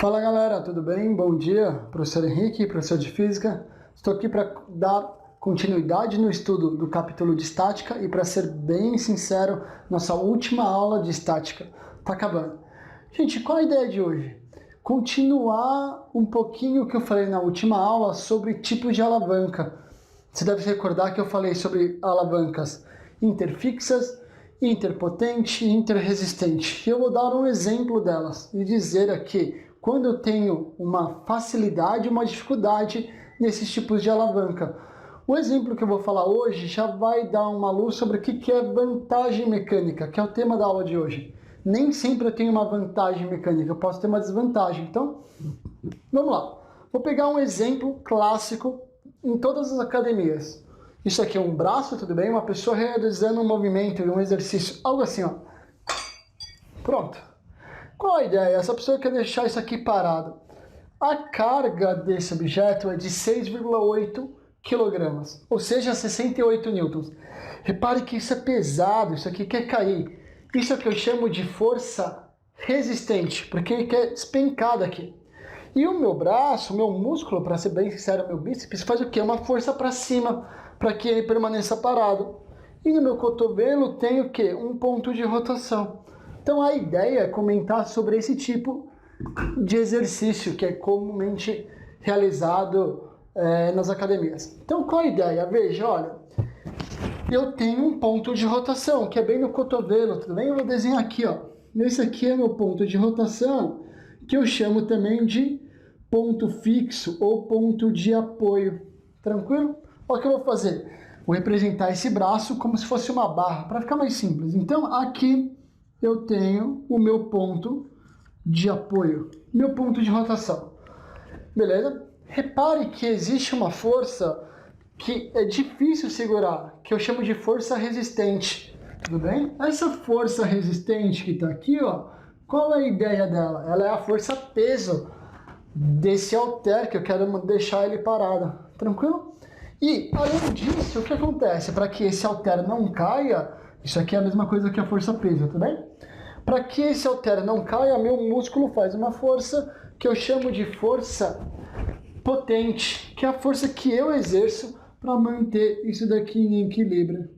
Fala galera, tudo bem? Bom dia, professor Henrique, professor de Física. Estou aqui para dar continuidade no estudo do capítulo de Estática e, para ser bem sincero, nossa última aula de Estática está acabando. Gente, qual a ideia de hoje? Continuar um pouquinho o que eu falei na última aula sobre tipos de alavanca. Você deve se recordar que eu falei sobre alavancas interfixas, interpotente e interresistente. Eu vou dar um exemplo delas e dizer aqui quando eu tenho uma facilidade e uma dificuldade nesses tipos de alavanca. O exemplo que eu vou falar hoje já vai dar uma luz sobre o que é vantagem mecânica, que é o tema da aula de hoje. Nem sempre eu tenho uma vantagem mecânica, eu posso ter uma desvantagem. Então, vamos lá. Vou pegar um exemplo clássico em todas as academias. Isso aqui é um braço, tudo bem? Uma pessoa realizando um movimento, um exercício, algo assim, ó. Pronto. Qual a ideia? Essa pessoa quer deixar isso aqui parado. A carga desse objeto é de 6,8 kg, ou seja, 68 newtons. Repare que isso é pesado, isso aqui quer cair. Isso é o que eu chamo de força resistente, porque ele quer despencar daqui. E o meu braço, o meu músculo, para ser bem sincero, o meu bíceps, faz o quê? Uma força para cima, para que ele permaneça parado. E no meu cotovelo tem o quê? Um ponto de rotação. Então a ideia é comentar sobre esse tipo de exercício que é comumente realizado nas academias. Então qual a ideia? Veja, olha, eu tenho um ponto de rotação, que é bem no cotovelo, tudo bem? Eu vou desenhar aqui, ó. Esse aqui é meu ponto de rotação, que eu chamo também de ponto fixo ou ponto de apoio. Tranquilo? Olha o que eu vou fazer. Vou representar esse braço como se fosse uma barra, para ficar mais simples. Então, aqui eu tenho o meu ponto de apoio, meu ponto de rotação. Beleza? Repare que existe uma força que é difícil segurar, que eu chamo de força resistente. Tudo bem? Essa força resistente que está aqui, ó, qual é a ideia dela? Ela é a força peso desse halter que eu quero deixar ele parado. Tranquilo? E, além disso, o que acontece? Para que esse halter não caia, isso aqui é a mesma coisa que a força peso, tudo bem? Para que esse halter não caia, meu músculo faz uma força que eu chamo de força potente, que é a força que eu exerço para manter isso daqui em equilíbrio.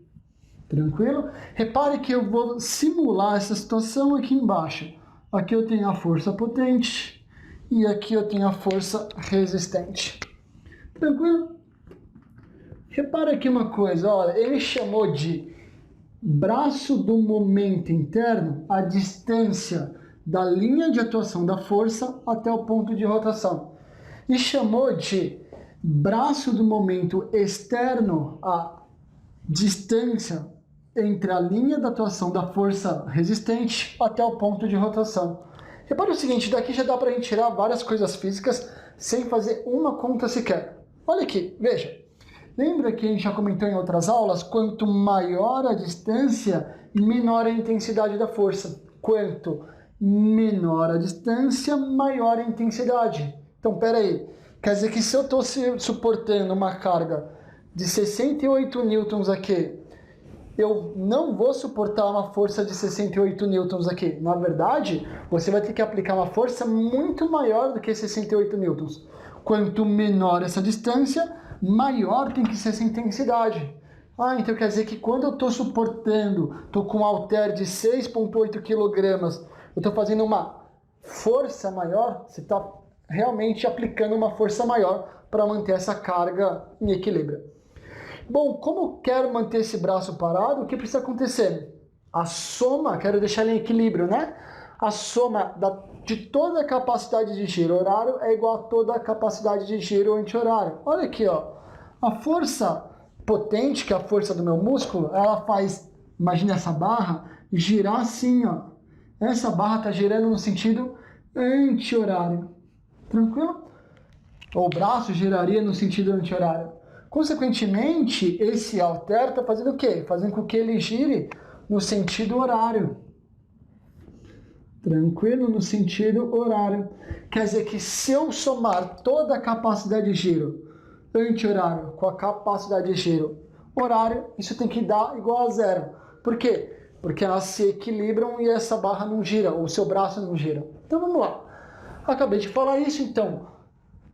Tranquilo? Repare que eu vou simular essa situação aqui embaixo. Aqui eu tenho a força potente e aqui eu tenho a força resistente. Tranquilo? Repara aqui uma coisa, olha, ele chamou de braço do momento interno a distância da linha de atuação da força até o ponto de rotação. E chamou de braço do momento externo a distância entre a linha de atuação da força resistente até o ponto de rotação. Repare o seguinte, daqui já dá para a gente tirar várias coisas físicas sem fazer uma conta sequer. Olha aqui, veja. Lembra que a gente já comentou em outras aulas? Quanto maior a distância, menor a intensidade da força. Quanto menor a distância, maior a intensidade. Então, pera aí. Quer dizer que se eu estou suportando uma carga de 68 newtons aqui, eu não vou suportar uma força de 68 newtons aqui. Na verdade, você vai ter que aplicar uma força muito maior do que 68 newtons. Quanto menor essa distância, maior tem que ser essa intensidade. Ah, então quer dizer que quando eu estou suportando, estou com um halter de 6,8 kg, eu estou fazendo uma força maior, você está realmente aplicando uma força maior para manter essa carga em equilíbrio. Bom, como eu quero manter esse braço parado, o que precisa acontecer? A soma, quero deixar ele em equilíbrio, né? A soma de toda a capacidade de giro horário é igual a toda a capacidade de giro anti-horário. Olha aqui, ó. A força potente, que é a força do meu músculo, ela faz, imagina essa barra, girar assim, ó. Essa barra está girando no sentido anti-horário. Tranquilo? O braço giraria no sentido anti-horário. Consequentemente, esse halter está fazendo o quê? Fazendo com que ele gire no sentido horário. Tranquilo? No sentido horário. Quer dizer que se eu somar toda a capacidade de giro anti-horário com a capacidade de giro horário, isso tem que dar igual a zero. Por quê? Porque elas se equilibram e essa barra não gira, ou o seu braço não gira. Então vamos lá. Acabei de falar isso, então.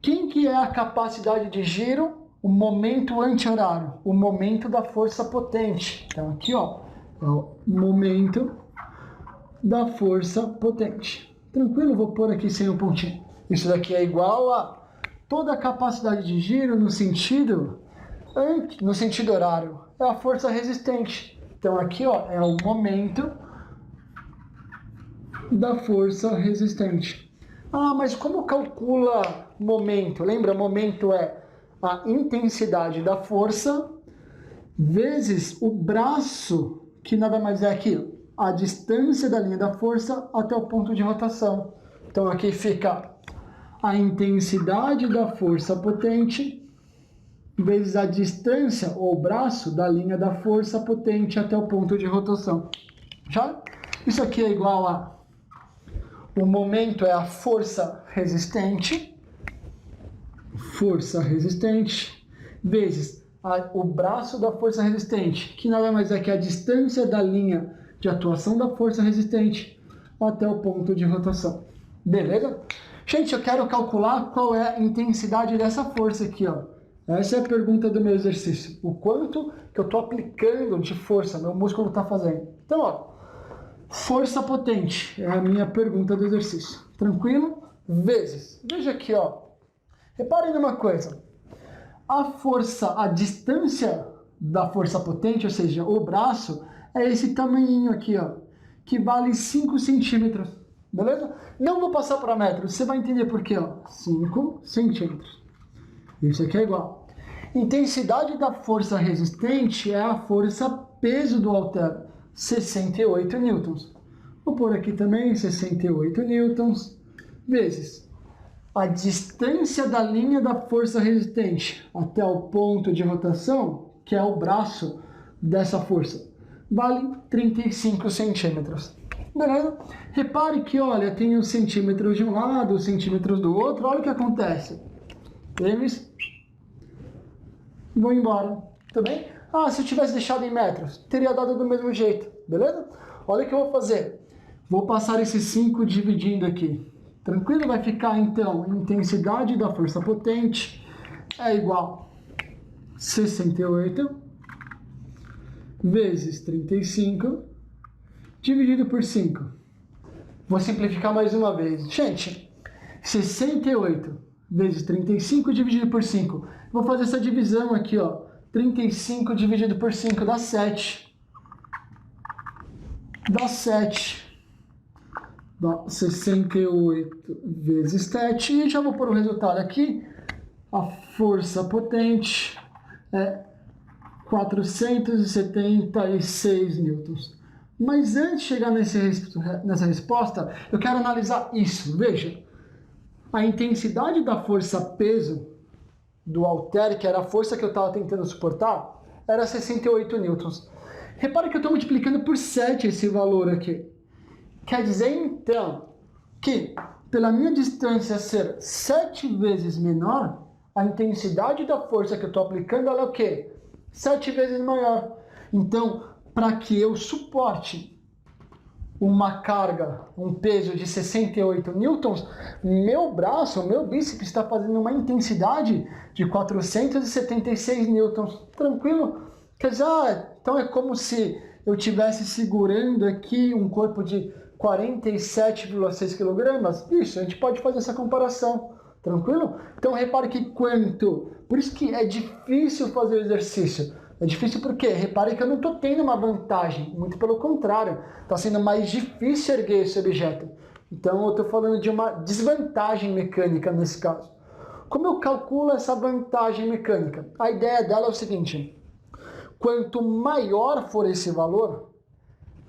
Quem que é a capacidade de giro? O momento anti-horário, o momento da força potente. Então aqui, ó, é o momento da força potente. Tranquilo? Vou pôr aqui sem o pontinho. Isso daqui é igual a toda a capacidade de giro no sentido horário. É a força resistente. Então aqui, ó, é o momento da força resistente. Ah, mas como calcula momento? Lembra, momento é a intensidade da força vezes o braço, que nada mais é que a distância da linha da força até o ponto de rotação. Então aqui fica a intensidade da força potente vezes a distância ou braço da linha da força potente até o ponto de rotação. Já? Isso aqui é igual a o momento é a força resistente vezes o braço da força resistente, que nada mais é que a distância da linha de atuação da força resistente até o ponto de rotação. Beleza? Gente, eu quero calcular qual é a intensidade dessa força aqui, ó. Essa é a pergunta do meu exercício. O quanto que eu estou aplicando de força, meu músculo está fazendo. Então, ó, força potente é a minha pergunta do exercício. Tranquilo? Vezes. Veja aqui, ó. Reparem numa coisa. A distância da força potente, ou seja, o braço, é esse tamanhinho aqui, ó, que vale 5 centímetros. Beleza? Não vou passar para metros. Você vai entender por quê, ó. 5 centímetros. Isso aqui é igual. Intensidade da força resistente é a força peso do halter. 68 newtons. Vou pôr aqui também 68 newtons vezes a distância da linha da força resistente até o ponto de rotação, que é o braço dessa força, vale 35 centímetros. Beleza? Repare que, olha, tem os centímetros de um lado, os centímetros do outro. Olha o que acontece. Eles vão embora. Tudo bem? Ah, se eu tivesse deixado em metros, teria dado do mesmo jeito, beleza? Olha o que eu vou fazer. Vou passar esses 5 dividindo aqui. Tranquilo? Vai ficar, então, intensidade da força potente é igual a 68 vezes 35 dividido por 5. Vou simplificar mais uma vez. Gente, 68 vezes 35 dividido por 5. Vou fazer essa divisão aqui, ó. 35 dividido por 5 dá 7. Dá 7. Dá 68 vezes 7. E já vou pôr o resultado aqui. A força potente é 476 newtons. Mas antes de chegar nessa resposta, eu quero analisar isso. Veja, a intensidade da força peso do halter, que era a força que eu estava tentando suportar, era 68 newtons. Repare que eu estou multiplicando por 7 esse valor aqui. Quer dizer, então, que pela minha distância ser 7 vezes menor, a intensidade da força que eu estou aplicando ela é o quê? 7 vezes maior. Então, para que eu suporte uma carga, um peso de 68 newtons, meu braço, meu bíceps está fazendo uma intensidade de 476 newtons. Tranquilo? Quer dizer, então é como se eu estivesse segurando aqui um corpo de 47,6 kg. Isso, a gente pode fazer essa comparação. Tranquilo? Então repare que quanto... Por isso que é difícil fazer o exercício. É difícil porque, repare que eu não estou tendo uma vantagem, muito pelo contrário, está sendo mais difícil erguer esse objeto. Então eu estou falando de uma desvantagem mecânica nesse caso. Como eu calculo essa vantagem mecânica? A ideia dela é o seguinte, quanto maior for esse valor,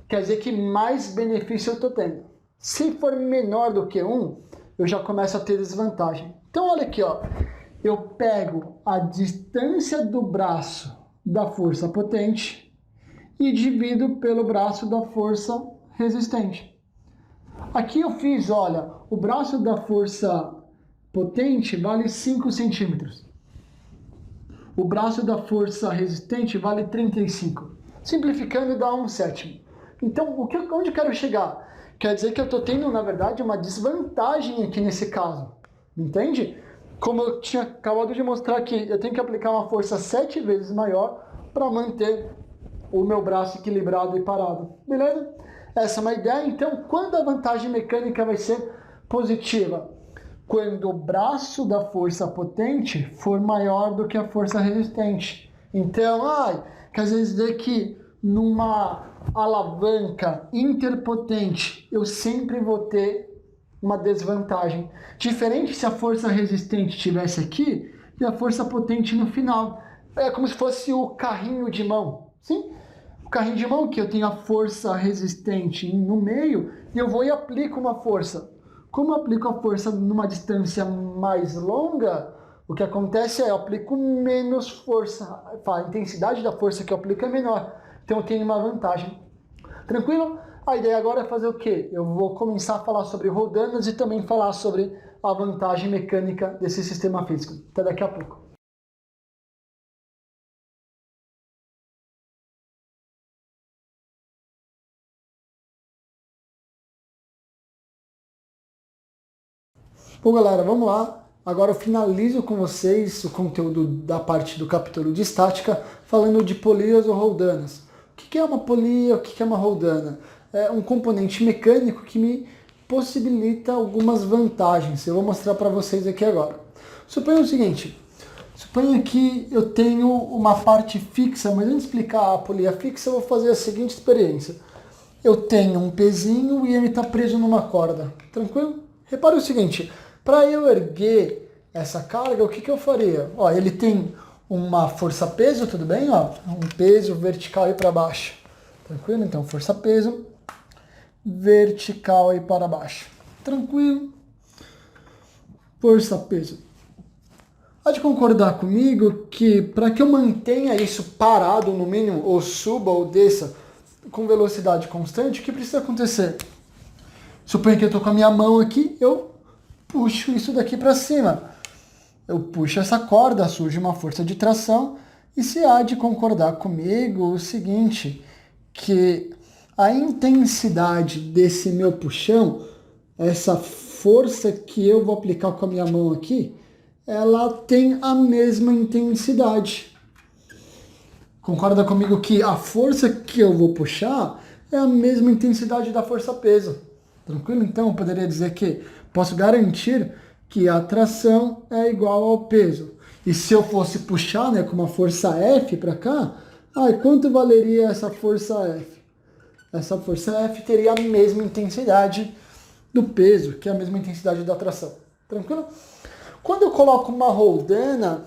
quer dizer que mais benefício eu estou tendo. Se for menor do que 1, eu já começo a ter desvantagem. Então olha aqui, ó, eu pego a distância do braço da força potente e divido pelo braço da força resistente. Aqui eu fiz, olha, o braço da força potente vale 5 centímetros. O braço da força resistente vale 35. Simplificando dá 1/7. Então, onde eu quero chegar? Quer dizer que eu estou tendo, na verdade, uma desvantagem aqui nesse caso. Entende? Como eu tinha acabado de mostrar aqui, eu tenho que aplicar uma força 7 vezes maior para manter o meu braço equilibrado e parado. Beleza? Essa é uma ideia. Então, quando a vantagem mecânica vai ser positiva? Quando o braço da força potente for maior do que a força resistente. Então, quer dizer que numa alavanca interpotente eu sempre vou ter uma desvantagem. Diferente se a força resistente estivesse aqui e a força potente no final. É como se fosse o carrinho de mão. Sim? O carrinho de mão que eu tenho a força resistente no meio e eu vou e aplico uma força. Como eu aplico a força numa distância mais longa, o que acontece é eu aplico menos força, a intensidade da força que eu aplico é menor. Então eu tenho uma vantagem. Tranquilo? A ideia agora é fazer o quê? Eu vou começar a falar sobre roldanas e também falar sobre a vantagem mecânica desse sistema físico. Até daqui a pouco. Bom, galera, vamos lá. Agora eu finalizo com vocês o conteúdo da parte do capítulo de estática, falando de polias ou roldanas. O que é uma polia, o que é uma roldana? É um componente mecânico que me possibilita algumas vantagens. Eu vou mostrar para vocês aqui agora. Suponha o seguinte, suponha que eu tenho uma parte fixa, mas antes de explicar a polia fixa, eu vou fazer a seguinte experiência. Eu tenho um pezinho e ele está preso numa corda. Tranquilo? Repare o seguinte, para eu erguer essa carga, o que eu faria? Ó, ele tem uma força-peso, tudo bem? Ó, um peso vertical e para baixo. Tranquilo? Então, força-peso, vertical e para baixo. Tranquilo? Força-peso. Pode concordar comigo que para que eu mantenha isso parado no mínimo, ou suba ou desça com velocidade constante, o que precisa acontecer? Suponha que eu estou com a minha mão aqui, eu puxo isso daqui para cima. Eu puxo essa corda, surge uma força de tração, e se há de concordar comigo o seguinte, que a intensidade desse meu puxão, essa força que eu vou aplicar com a minha mão aqui, ela tem a mesma intensidade. Concorda comigo que a força que eu vou puxar é a mesma intensidade da força-peso. Tranquilo? Então eu poderia dizer que posso garantir que a tração é igual ao peso. E se eu fosse puxar, né, com uma força F para cá, quanto valeria essa força F? Essa força F teria a mesma intensidade do peso, que é a mesma intensidade da tração. Tranquilo? Quando eu coloco uma roldana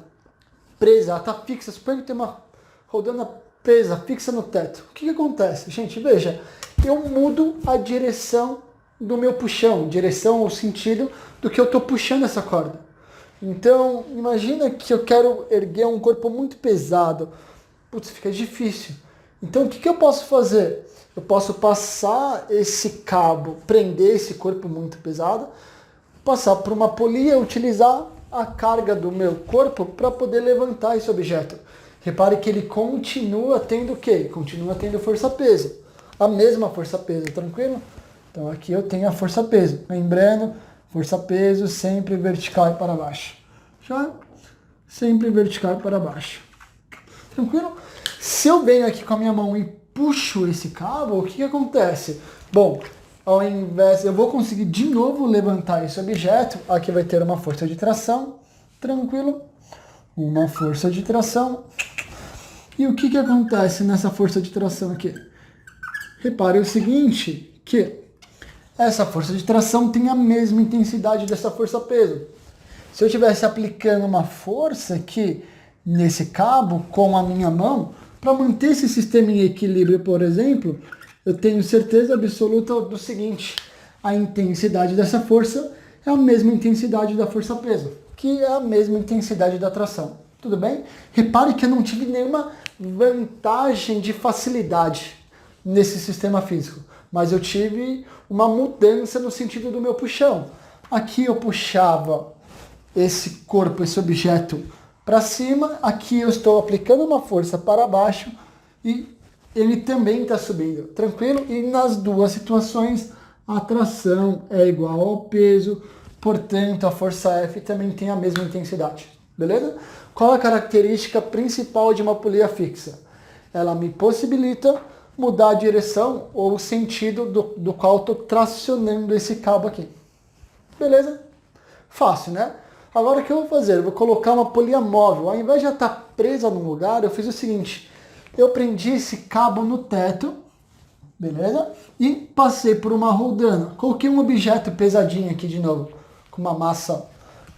presa, ela está fixa, suponho que tem uma roldana presa, fixa no teto. O que acontece? Gente, veja, eu mudo a direção do meu puxão, direção ou sentido do que eu estou puxando essa corda. Então, imagina que eu quero erguer um corpo muito pesado. Putz, fica difícil. Então, o que eu posso fazer? Eu posso passar esse cabo, prender esse corpo muito pesado, passar por uma polia, utilizar a carga do meu corpo para poder levantar esse objeto. Repare que ele continua tendo o quê? Continua tendo força-peso. A mesma força-peso, tranquilo? Então aqui eu tenho a força-peso. Lembrando, força-peso sempre vertical e para baixo. Já? Sempre vertical e para baixo. Tranquilo? Se eu venho aqui com a minha mão e puxo esse cabo, o que acontece? Bom, ao invés, eu vou conseguir de novo levantar esse objeto. Aqui vai ter uma força de tração. Tranquilo? Uma força de tração. E o que acontece nessa força de tração aqui? Repare o seguinte, que essa força de tração tem a mesma intensidade dessa força-peso. Se eu estivesse aplicando uma força aqui nesse cabo com a minha mão, para manter esse sistema em equilíbrio, por exemplo, eu tenho certeza absoluta do seguinte, a intensidade dessa força é a mesma intensidade da força-peso, que é a mesma intensidade da tração. Tudo bem? Repare que eu não tive nenhuma vantagem de facilidade nesse sistema físico, mas eu tive uma mudança no sentido do meu puxão. Aqui eu puxava esse corpo, esse objeto para cima, aqui eu estou aplicando uma força para baixo e ele também está subindo, tranquilo? E nas duas situações, a tração é igual ao peso, portanto, a força F também tem a mesma intensidade, beleza? Qual a característica principal de uma polia fixa? Ela me possibilita mudar a direção ou o sentido do qual estou tracionando esse cabo aqui. Beleza? Fácil, né? Agora o que eu vou fazer? Eu vou colocar uma polia móvel. Ao invés de ela estar presa num lugar, eu fiz o seguinte. Eu prendi esse cabo no teto, beleza? E passei por uma roldana. Coloquei um objeto pesadinho aqui de novo, com uma massa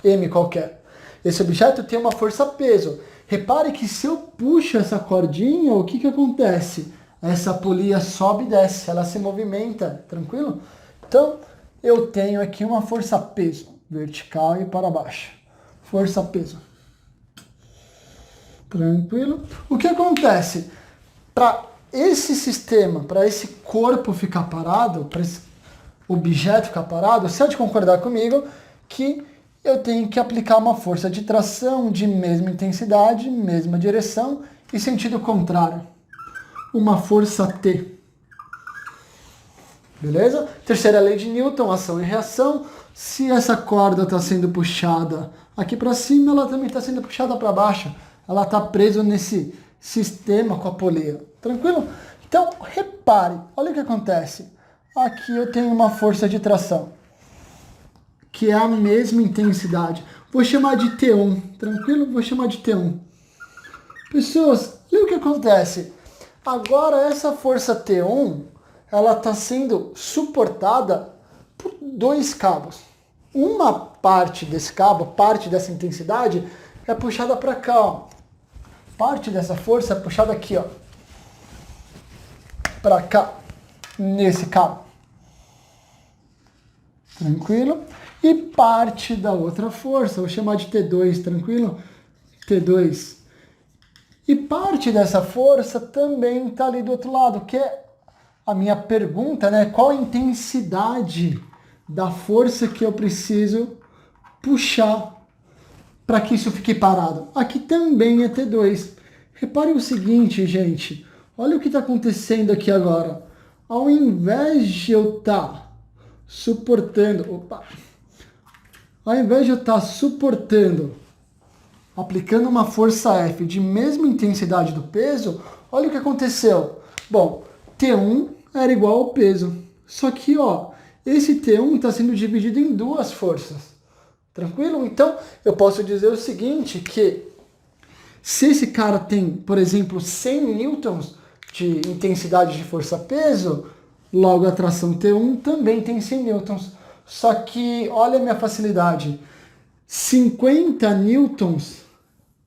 M qualquer. Esse objeto tem uma força-peso. Repare que se eu puxo essa cordinha, o que acontece? Essa polia sobe e desce, ela se movimenta, tranquilo? Então, eu tenho aqui uma força-peso, vertical e para baixo. Força-peso. Tranquilo? O que acontece? Para esse sistema, para esse corpo ficar parado, para esse objeto ficar parado, você há de concordar comigo que eu tenho que aplicar uma força de tração de mesma intensidade, mesma direção e sentido contrário. Uma força T. Beleza? Terceira lei de Newton, ação e reação. Se essa corda está sendo puxada aqui para cima, ela também está sendo puxada para baixo. Ela está presa nesse sistema com a polia. Tranquilo? Então, repare, olha o que acontece. Aqui eu tenho uma força de tração, que é a mesma intensidade. Vou chamar de T1, tranquilo? Vou chamar de T1. Pessoas, olha o que acontece. Agora essa força T1, ela está sendo suportada por dois cabos. Uma parte desse cabo, parte dessa intensidade, é puxada para cá, ó. Parte dessa força é puxada aqui, ó, para cá, nesse cabo. Tranquilo? E parte da outra força, vou chamar de T2, tranquilo? T2. E parte dessa força também está ali do outro lado, que é a minha pergunta, né? Qual a intensidade da força que eu preciso puxar para que isso fique parado? Aqui também é T2. Repare o seguinte, gente. Olha o que está acontecendo aqui agora. Ao invés de eu estar suportando... Ao invés de eu estar suportando, aplicando uma força F de mesma intensidade do peso, olha o que aconteceu. Bom, T1 era igual ao peso. Só que, ó, esse T1 está sendo dividido em duas forças. Tranquilo? Então, eu posso dizer o seguinte, que se esse cara tem, por exemplo, 100 newtons de intensidade de força-peso, logo a tração T1 também tem 100 newtons. Só que, olha a minha facilidade, 50 newtons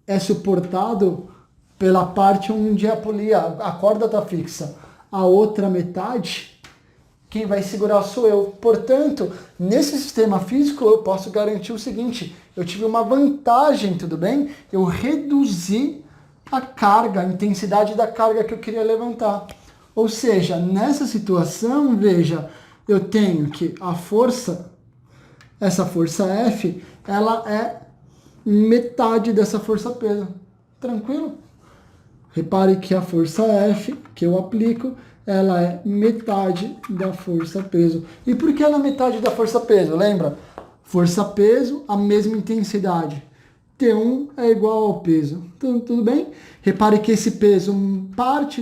é suportado pela parte onde a polia, a corda está fixa. A outra metade, quem vai segurar sou eu. Portanto, nesse sistema físico, eu posso garantir o seguinte, eu tive uma vantagem, tudo bem? Eu reduzi a carga, a intensidade da carga que eu queria levantar. Ou seja, nessa situação, veja, eu tenho que a força, essa força F, ela é metade dessa força-peso. Tranquilo? Repare que a força F que eu aplico, ela é metade da força-peso. E por que ela é metade da força-peso? Lembra? Força-peso, a mesma intensidade. T1 é igual ao peso. Então, tudo bem? Repare que esse peso, parte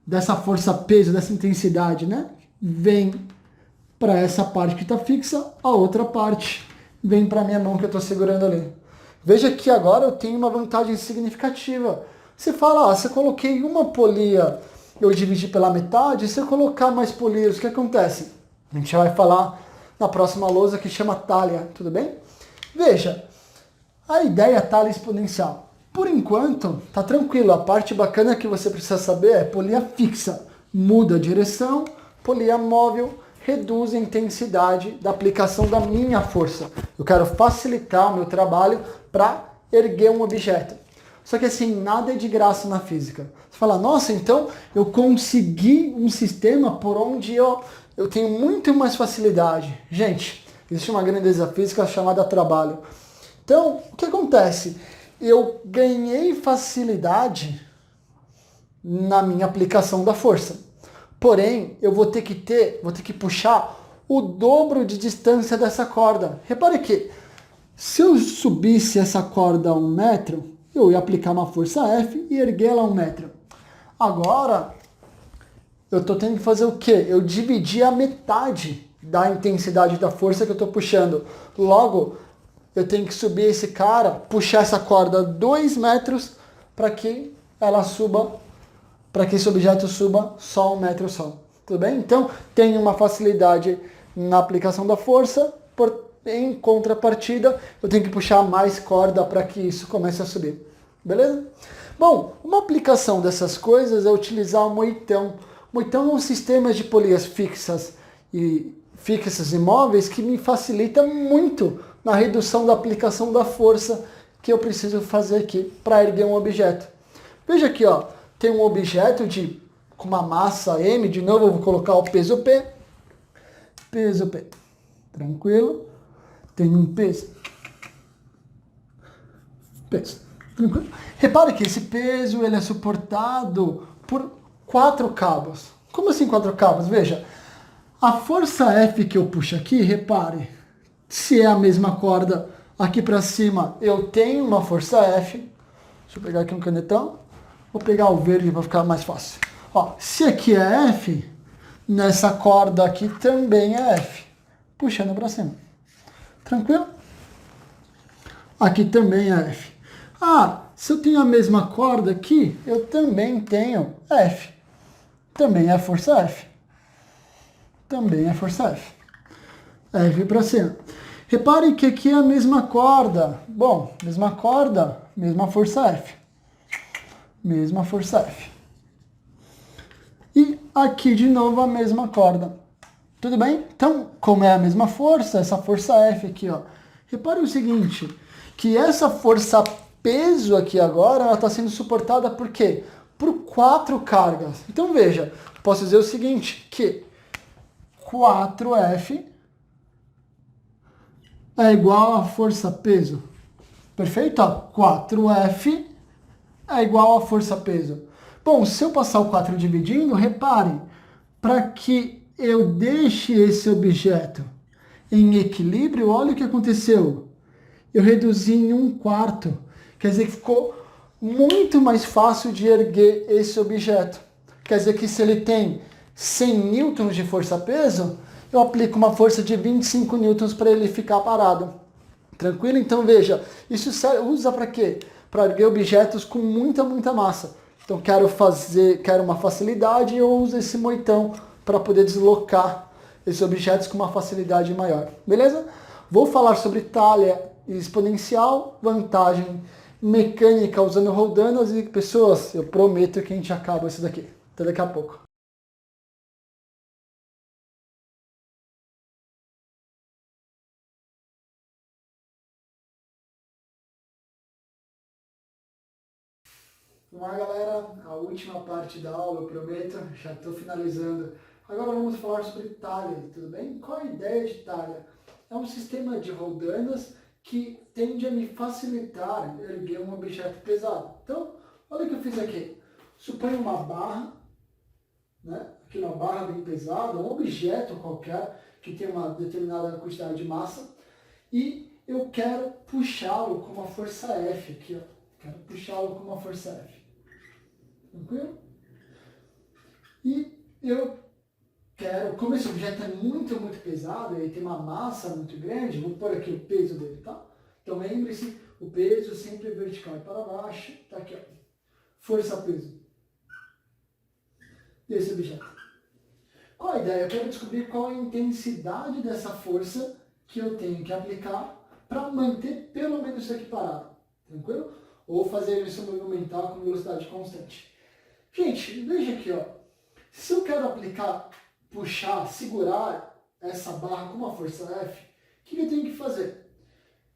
dessa força-peso, dessa intensidade, né, vem para essa parte que está fixa, a outra parte vem para a minha mão que eu estou segurando ali. Veja que agora eu tenho uma vantagem significativa. Você fala, se eu coloquei uma polia, eu dividi pela metade, se eu colocar mais polias, o que acontece? A gente vai falar na próxima lousa que chama talha, tudo bem? Veja, a ideia é talha exponencial. Por enquanto, tá tranquilo. A parte bacana que você precisa saber é polia fixa. Muda a direção, polia móvel, reduz a intensidade da aplicação da minha força. Eu quero facilitar o meu trabalho para erguer um objeto. Só que assim, nada é de graça na física. Você fala, nossa, então eu consegui um sistema por onde eu tenho muito mais facilidade. Gente, existe uma grandeza física chamada trabalho. Então, o que acontece? Eu ganhei facilidade na minha aplicação da força. Porém, eu vou ter que puxar o dobro de distância dessa corda. Repare que se eu subisse essa corda a 1 metro, eu ia aplicar uma força F e erguer ela a 1 metro. Agora, eu estou tendo que fazer o quê? Eu dividi a metade da intensidade da força que eu estou puxando. Logo, eu tenho que subir esse cara, puxar essa corda 2 metros para que ela suba, para que esse objeto suba só 1 metro só. Tudo bem? Então, tem uma facilidade na aplicação da força, em contrapartida, eu tenho que puxar mais corda para que isso comece a subir. Beleza? Bom, uma aplicação dessas coisas é utilizar o moitão. O moitão é um sistema de polias fixas e móveis que me facilita muito na redução da aplicação da força que eu preciso fazer aqui para erguer um objeto. Veja aqui, ó, tem um objeto com uma massa M, de novo eu vou colocar o peso P. Peso P. Tranquilo. Tem um peso. Peso. Tranquilo. Repare que esse peso ele é suportado por 4 cabos. Como assim 4 cabos? Veja, a força F que eu puxo aqui, repare, se é a mesma corda aqui para cima, eu tenho uma força F. Deixa eu pegar aqui um canetão. Vou pegar o verde para ficar mais fácil. Ó, se aqui é F, nessa corda aqui também é F. Puxando para cima. Tranquilo? Aqui também é F. Ah, se eu tenho a mesma corda aqui, eu também tenho F. Também é força F. Também é força F. F para cima. Repare que aqui é a mesma corda. Bom, mesma corda, mesma força F. Mesma força F. E aqui de novo a mesma corda. Tudo bem? Então, como é a mesma força, essa força F aqui, ó. Repare o seguinte, que essa força peso aqui agora, ela está sendo suportada por quê? Por 4 cargas. Então veja, posso dizer o seguinte, que 4F é igual a força peso. Perfeito? 4F é igual a força peso. Bom, se eu passar o 4 dividindo, repare, para que eu deixe esse objeto em equilíbrio, olha o que aconteceu. Eu reduzi em 1/4. Quer dizer que ficou muito mais fácil de erguer esse objeto. Quer dizer que se ele tem 100 newtons de força-peso, eu aplico uma força de 25 newtons para ele ficar parado. Tranquilo? Então veja, isso usa para quê? Para erguer objetos com muita massa. Então quero uma facilidade e eu uso esse moitão para poder deslocar esses objetos com uma facilidade maior. Beleza? Vou falar sobre talha exponencial, vantagem mecânica usando roldanas e pessoas, eu prometo que a gente acaba isso daqui. Até daqui a pouco. Vamos lá, galera, a última parte da aula, eu prometo, já estou finalizando. Agora vamos falar sobre talha, tudo bem? Qual a ideia de talha? É um sistema de roldanas que tende a me facilitar erguer um objeto pesado. Então, olha o que eu fiz aqui. Suponho uma barra, né? Aqui uma barra bem pesada, um objeto qualquer que tem uma determinada quantidade de massa, e eu quero puxá-lo com uma força F aqui, ó. Quero puxá-lo com uma força F. Tranquilo? E eu quero, como esse objeto é muito pesado, ele tem uma massa muito grande, vou pôr aqui o peso dele, tá? Então lembre-se, o peso sempre vertical e para baixo, tá aqui, ó. Força-peso desse objeto. Qual a ideia? Eu quero descobrir qual a intensidade dessa força que eu tenho que aplicar para manter pelo menos isso aqui parado. Tranquilo? Ou fazer isso movimentar com velocidade constante. Gente, veja aqui, ó. Se eu quero puxar, segurar essa barra com uma força F, o que eu tenho que fazer?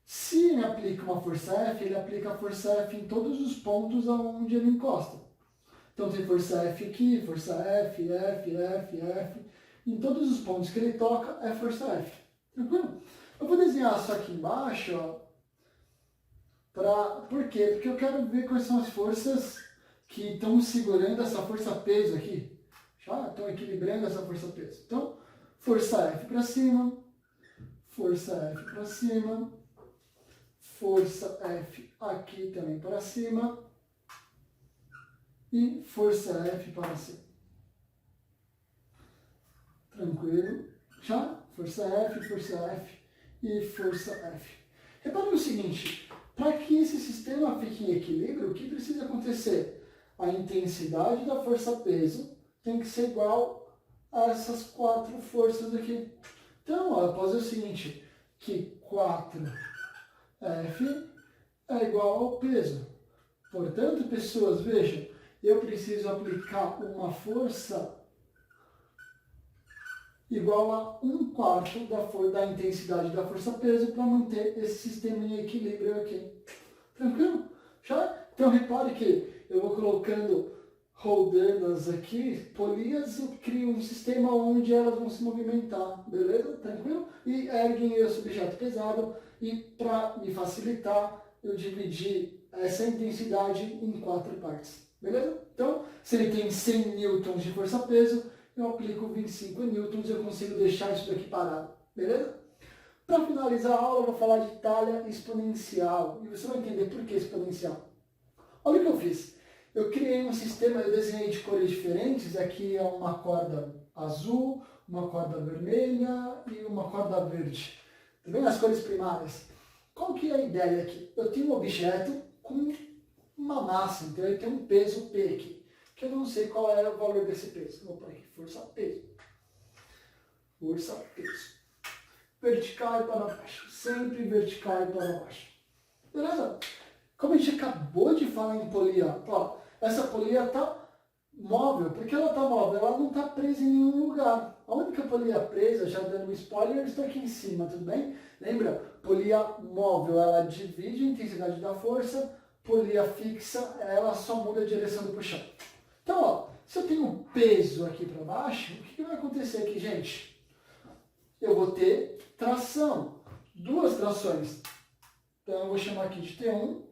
Se ele aplica uma força F, ele aplica a força F em todos os pontos onde ele encosta. Então tem força F aqui, força F, F, F, F. Em todos os pontos que ele toca é força F. Tranquilo? Eu vou desenhar isso aqui embaixo, ó. Por quê? Porque eu quero ver quais são as forças que estão segurando essa força-peso aqui. Já estão equilibrando essa força-peso. Então, força F para cima, força F para cima, força F aqui também para cima e força F para cima. Tranquilo? Já? Força F e força F. Repare o seguinte, para que esse sistema fique em equilíbrio, o que precisa acontecer? A intensidade da força-peso tem que ser igual a essas 4 forças aqui. Então, ó, eu posso dizer o seguinte, que 4F é igual ao peso. Portanto, pessoas, vejam, eu preciso aplicar uma força igual a 1/4 da intensidade da força-peso para manter esse sistema em equilíbrio aqui. Tranquilo? Já? Então, repare que eu vou colocando roldanas aqui, polias, e crio um sistema onde elas vão se movimentar, beleza? Tranquilo? E erguem esse objeto pesado e, para me facilitar, eu dividi essa intensidade em 4 partes, beleza? Então, se ele tem 100 newtons de força-peso, eu aplico 25 newtons e eu consigo deixar isso daqui parado, beleza? Para finalizar a aula, eu vou falar de talha exponencial, e você vai entender por que exponencial. Olha o que eu fiz. Eu criei um sistema, eu desenhei de cores diferentes, aqui é uma corda azul, uma corda vermelha e uma corda verde. Tá vendo as cores primárias? Qual que é a ideia aqui? Eu tenho um objeto com uma massa, então ele tem um peso P aqui, que eu não sei qual é o valor desse peso. Vou pôr aqui, força-peso. Força-peso. Vertical e para baixo. Sempre vertical e para baixo. Beleza? Como a gente acabou de falar em polia, ó, essa polia está móvel. Por que ela está móvel? Ela não está presa em nenhum lugar. A única polia presa, já dando um spoiler, está aqui em cima, tudo bem? Lembra? Polia móvel, ela divide a intensidade da força. Polia fixa, ela só muda a direção do puxão. Então, ó, se eu tenho um peso aqui para baixo, o que vai acontecer aqui, gente? Eu vou ter tração. 2 trações. Então, eu vou chamar aqui de T1.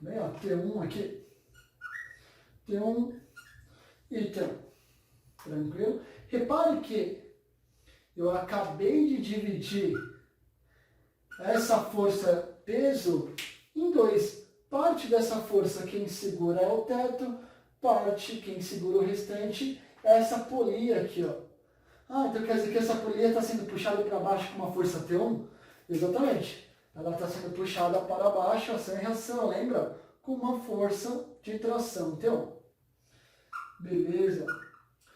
Bem, ó, T1 aqui. T1 e T1. Tranquilo? Repare que eu acabei de dividir essa força peso em 2. Parte dessa força quem segura é o teto, parte quem segura o restante é essa polia aqui, ó. Ah, então quer dizer que essa polia está sendo puxada para baixo com uma força T1? Exatamente. Ela está sendo puxada para baixo, ação e reação, lembra? Com uma força de tração T1. Beleza.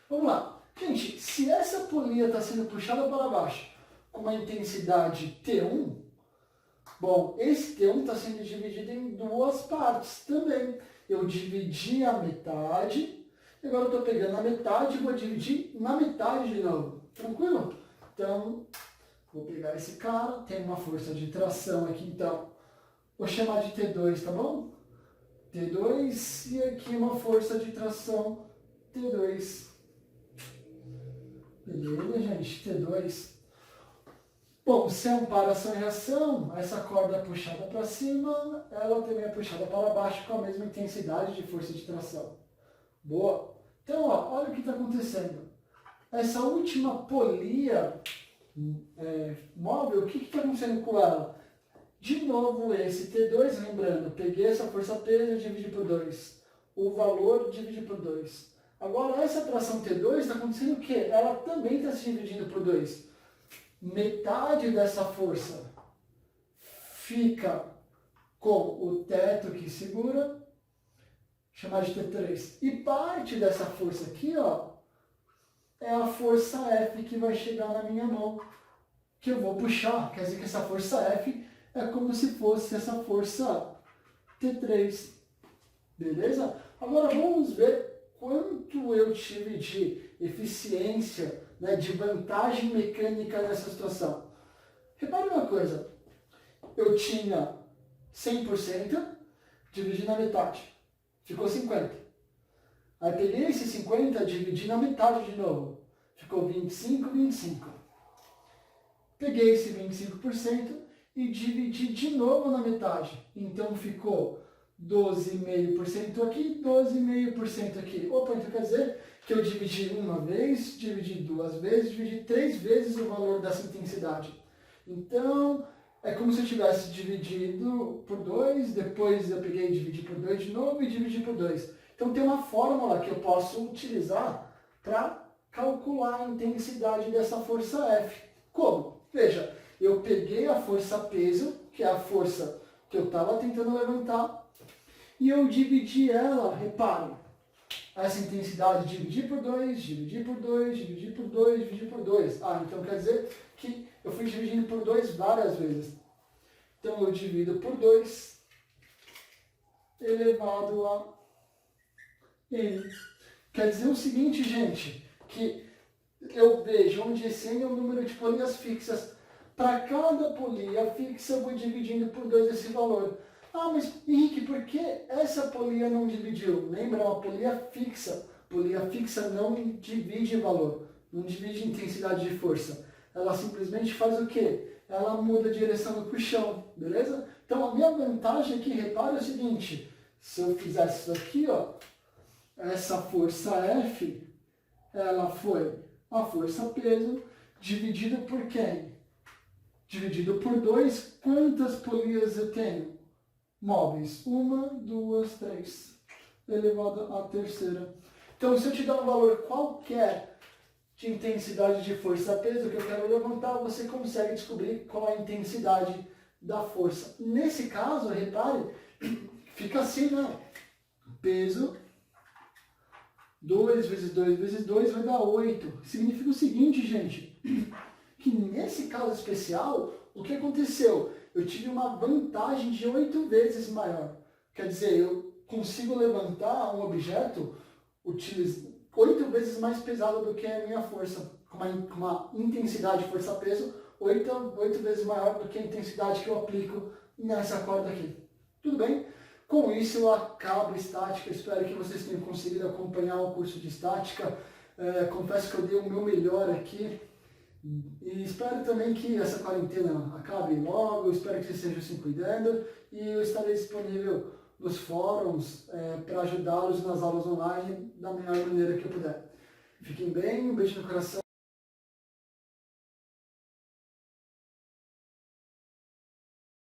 Vamos lá. Gente, se essa polia está sendo puxada para baixo com uma intensidade T1, bom, esse T1 está sendo dividido em 2 partes também. Eu dividi a metade, e agora eu estou pegando a metade e vou dividir na metade de novo. Tranquilo? Então, vou pegar esse cara, tem uma força de tração aqui, então, vou chamar de T2, tá bom? T2 e aqui uma força de tração T2. Beleza, gente? T2. Bom, se é um par ação e reação, essa corda é puxada para cima, ela também é puxada para baixo com a mesma intensidade de força de tração. Boa! Então, ó, olha o que está acontecendo. Essa última polia móvel, o que está acontecendo com ela? De novo, esse T2, lembrando, peguei essa força-peso e dividi por 2. O valor divide por 2. Agora, essa tração T2 está acontecendo o quê? Ela também está se dividindo por 2. Metade dessa força fica com o teto que segura, chamar de T3. E parte dessa força aqui, ó, é a força F que vai chegar na minha mão, que eu vou puxar. Quer dizer que essa força F é como se fosse essa força T3. Beleza? Agora vamos ver quanto eu tive de eficiência, né, de vantagem mecânica nessa situação. Repare uma coisa. Eu tinha 100%, dividi na metade. Ficou 50%. Aí peguei esse 50%, dividi na metade de novo. Ficou 25%, 25%. Peguei esse 25% e dividi de novo na metade. Então ficou 12,5% aqui, 12,5% aqui. Opa, então quer dizer que eu dividi uma vez, dividi duas vezes, dividi 3 vezes o valor dessa intensidade. Então, é como se eu tivesse dividido por 2, depois eu peguei e dividi por 2 de novo e dividi por 2. Então tem uma fórmula que eu posso utilizar para calcular a intensidade dessa força F. Como? Veja, eu peguei a força peso, que é a força que eu estava tentando levantar, e eu dividi ela, repare, essa intensidade, dividir por 2, dividir por 2, dividir por 2, dividir por 2. Ah, então quer dizer que eu fui dividindo por 2 várias vezes. Então eu divido por 2 elevado a n. Quer dizer o seguinte, gente, que eu vejo onde esse n é o número de polias fixas. Para cada polia fixa eu vou dividindo por 2 esse valor. Ah, mas Henrique, por que essa polia não dividiu? Lembra, é uma polia fixa. Polia fixa não divide valor, não divide intensidade de força. Ela simplesmente faz o quê? Ela muda a direção do puxão, beleza? Então a minha vantagem aqui, repare o seguinte, se eu fizesse isso aqui, ó, essa força F, ela foi a força peso dividido por quem? Dividido por 2, quantas polias eu tenho? Móveis. 1, 2, 3. Elevado à terceira. Então, se eu te dar um valor qualquer de intensidade de força-peso que eu quero levantar, você consegue descobrir qual é a intensidade da força. Nesse caso, repare, fica assim, né? Peso 2 vezes 2 vezes 2 vai dar 8. Significa o seguinte, gente, que nesse caso especial, o que aconteceu? Eu tive uma vantagem de 8 vezes maior. Quer dizer, eu consigo levantar um objeto 8 vezes mais pesado do que a minha força, com uma intensidade de força-peso 8 vezes maior do que a intensidade que eu aplico nessa corda aqui. Tudo bem? Com isso eu acabo estática, espero que vocês tenham conseguido acompanhar o curso de estática. Confesso que eu dei o meu melhor aqui. E espero também que essa quarentena acabe logo, espero que vocês estejam se cuidando e eu estarei disponível nos fóruns para ajudá-los nas aulas online da melhor maneira que eu puder. Fiquem bem, um beijo no coração.